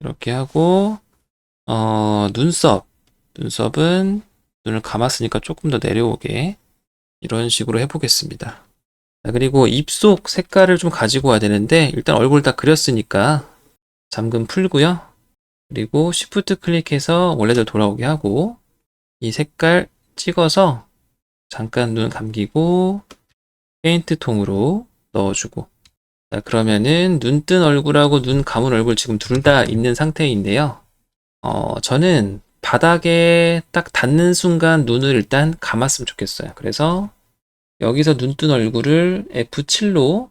이렇게 하고 눈썹은 눈을 감았으니까 조금 더 내려오게 이런 식으로 해보겠습니다. 자, 그리고 입속 색깔을 좀 가지고 와야 되는데 일단 얼굴 다 그렸으니까 잠금 풀고요. 그리고 Shift 클릭해서 원래대로 돌아오게 하고 이 색깔 찍어서 잠깐 눈 감기고 페인트 통으로 넣어주고 자, 그러면은 눈 뜬 얼굴하고 눈 감은 얼굴 지금 둘 다 있는 상태인데요. 저는 바닥에 딱 닿는 순간 눈을 일단 감았으면 좋겠어요. 그래서 여기서 눈 뜬 얼굴을 F7로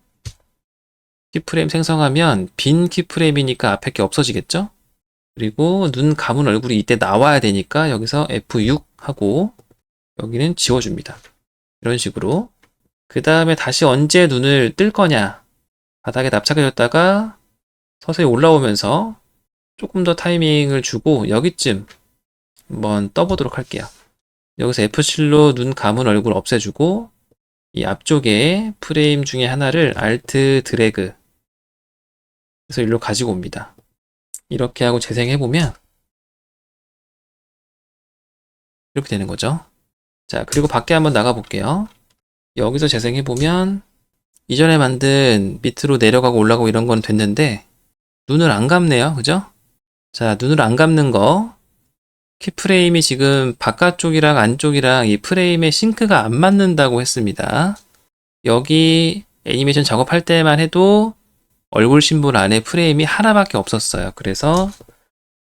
키프레임 생성하면 빈 키프레임이니까 앞에 게 없어지겠죠? 그리고 눈 감은 얼굴이 이때 나와야 되니까 여기서 F6 하고 여기는 지워줍니다. 이런 식으로. 그 다음에 다시 언제 눈을 뜰 거냐. 바닥에 납작해졌다가 서서히 올라오면서 조금 더 타이밍을 주고 여기쯤 한번 떠보도록 할게요. 여기서 F7로 눈 감은 얼굴 없애주고 이 앞쪽에 프레임 중에 하나를 Alt 드래그 해서 일로 가지고 옵니다. 이렇게 하고 재생해보면 이렇게 되는 거죠. 자, 그리고 밖에 한번 나가 볼게요. 여기서 재생해보면 이전에 만든 밑으로 내려가고 올라가고 이런 건 됐는데 눈을 안 감네요. 그죠? 자, 눈을 안 감는 거 키프레임이 지금 바깥쪽이랑 안쪽이랑 이 프레임의 싱크가 안 맞는다고 했습니다. 여기 애니메이션 작업할 때만 해도 얼굴 심볼 안에 프레임이 하나밖에 없었어요. 그래서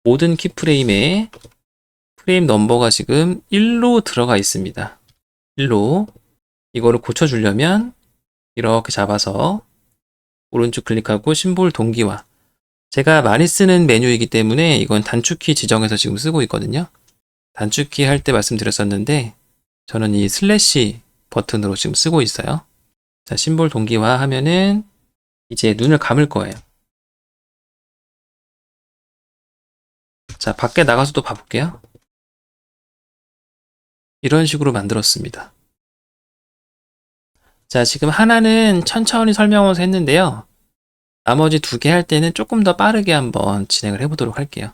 모든 키프레임에 프레임 넘버가 지금 1로 들어가 있습니다. 1로 이거를 고쳐주려면 이렇게 잡아서 오른쪽 클릭하고 심볼 동기화 제가 많이 쓰는 메뉴이기 때문에 이건 단축키 지정해서 지금 쓰고 있거든요. 단축키 할 때 말씀드렸었는데 저는 이 슬래시 버튼으로 지금 쓰고 있어요. 자, 심볼 동기화 하면은 이제 눈을 감을 거예요. 자, 밖에 나가서도 봐볼게요. 이런 식으로 만들었습니다. 자, 지금 하나는 천천히 설명해서 했는데요. 나머지 두 개 할 때는 조금 더 빠르게 한번 진행을 해보도록 할게요.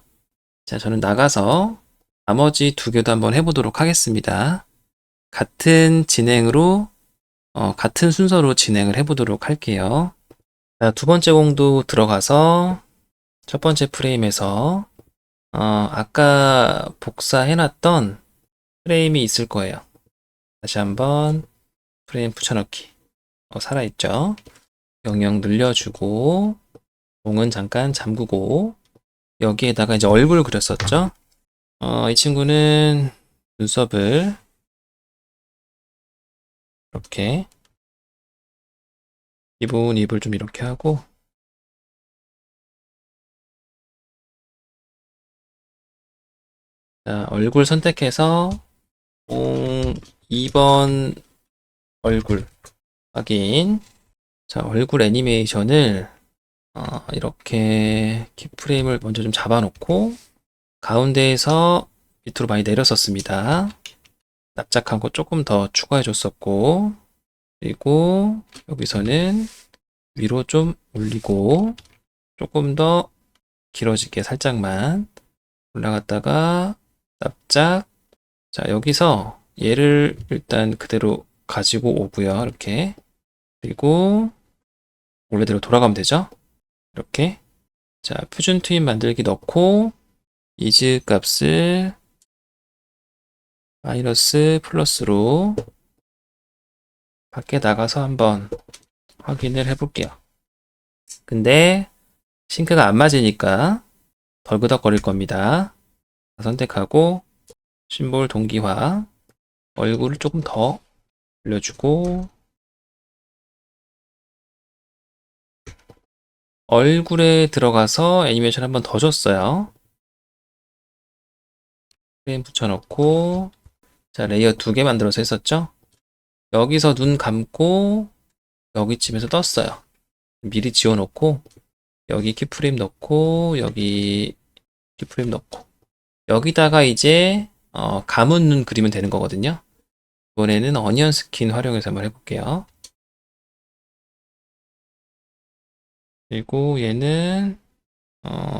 자, 저는 나가서 나머지 두 개도 한번 해보도록 하겠습니다. 같은 진행으로, 같은 순서로 진행을 해보도록 할게요. 자, 두 번째 공도 들어가서 첫 번째 프레임에서, 아까 복사해놨던 프레임이 있을 거예요. 다시 한번 프레임 붙여넣기. 살아있죠? 영역 늘려주고, 공은 잠깐 잠그고, 여기에다가 이제 얼굴 그렸었죠? 이 친구는 눈썹을 이렇게 입을 좀 이렇게 하고 자, 얼굴 선택해서 2번 얼굴 확인 자, 얼굴 애니메이션을 이렇게 키프레임을 먼저 좀 잡아놓고 가운데에서 밑으로 많이 내렸었습니다. 납작한 거 조금 더 추가해 줬었고 그리고 여기서는 위로 좀 올리고 조금 더 길어지게 살짝만 올라갔다가 납작 자 여기서 얘를 일단 그대로 가지고 오고요 이렇게 그리고 원래대로 돌아가면 되죠 이렇게 자 표준 트윈 만들기 넣고 이즈 값을 마이너스 플러스로 밖에 나가서 한번 확인을 해 볼게요 근데 싱크가 안 맞으니까 덜그덕거릴 겁니다. 선택하고 심볼 동기화, 얼굴을 조금 더 올려주고, 얼굴에 들어가서 애니메이션 한번 더 줬어요. 프레임 붙여놓고, 자, 레이어 2개 만들어서 했었죠? 여기서 눈 감고, 여기쯤에서 떴어요. 미리 지워놓고, 여기 키프레임 넣고, 여기 키프레임 넣고, 여기다가 이제, 감은 눈 그리면 되는 거거든요. 이번에는 어니언 스킨 활용해서 한번 해볼게요. 그리고 얘는,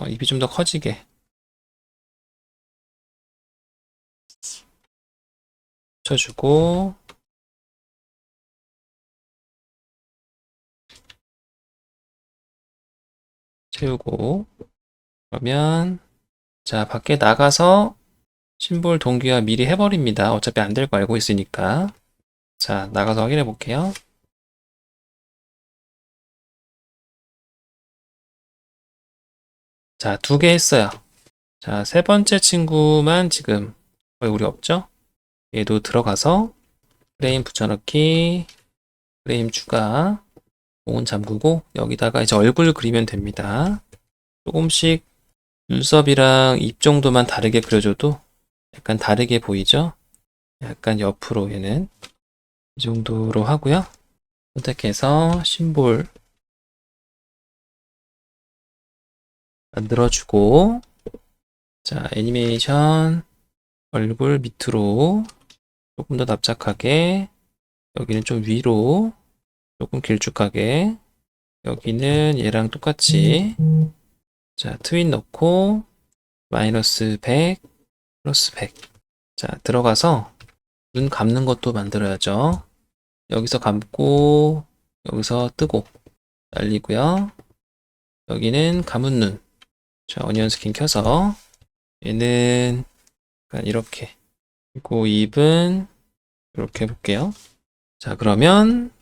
입이 좀 더 커지게 쳐주고, 채우고, 그러면, 자, 밖에 나가서 심볼 동기화 미리 해버립니다. 어차피 안 될 거 알고 있으니까. 자, 나가서 확인해 볼게요. 자, 2개 했어요. 자, 세 번째 친구만 지금 얼굴이 없죠? 얘도 들어가서 프레임 붙여넣기, 프레임 추가, 공은 잠그고 여기다가 이제 얼굴 그리면 됩니다. 조금씩 눈썹이랑 입 정도만 다르게 그려줘도 약간 다르게 보이죠? 약간 옆으로 얘는 이 정도로 하고요. 선택해서 심볼 만들어주고, 자, 애니메이션 얼굴 밑으로 조금 더 납작하게, 여기는 좀 위로 조금 길쭉하게, 여기는 얘랑 똑같이, 자, 트윈 넣고 마이너스 100 플러스 100. 자, 들어가서 눈 감는 것도 만들어야죠. 여기서 감고 여기서 뜨고 날리고요. 여기는 감은 눈. 자, 어니언 스킨 켜서 얘는 약간 이렇게, 그리고 입은 이렇게 해볼게요. 자, 그러면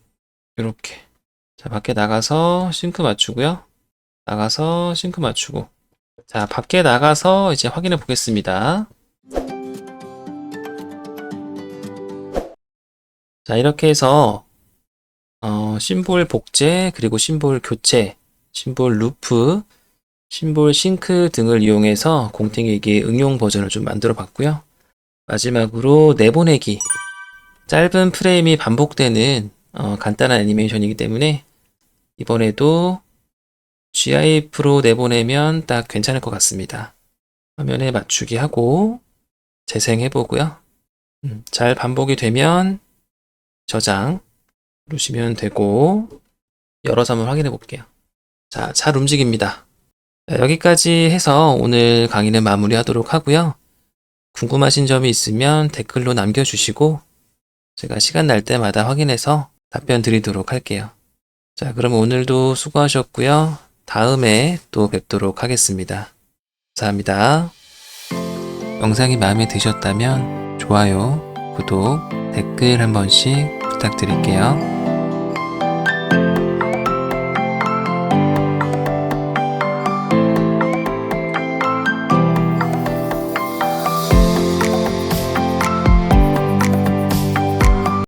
이렇게, 자, 밖에 나가서 싱크 맞추고요. 나가서 싱크 맞추고, 자, 밖에 나가서 이제 확인해 보겠습니다. 자, 이렇게 해서 심볼 복제, 그리고 심볼 교체, 심볼 루프, 심볼 싱크 등을 이용해서 공팅일기 응용 버전을 좀 만들어 봤고요. 마지막으로 내보내기, 짧은 프레임이 반복되는 간단한 애니메이션이기 때문에 이번에도 GIF로 내보내면 딱 괜찮을 것 같습니다. 화면에 맞추기 하고 재생해 보고요. 잘 반복이 되면 저장 누르시면 되고, 열어서 한번 확인해 볼게요. 자, 잘 움직입니다. 자, 여기까지 해서 오늘 강의는 마무리하도록 하고요. 궁금하신 점이 있으면 댓글로 남겨주시고 제가 시간 날 때마다 확인해서 답변 드리도록 할게요. 자, 그럼 오늘도 수고하셨고요. 다음에 또 뵙도록 하겠습니다. 감사합니다. 영상이 마음에 드셨다면 좋아요, 구독, 댓글 한 번씩 부탁드릴게요.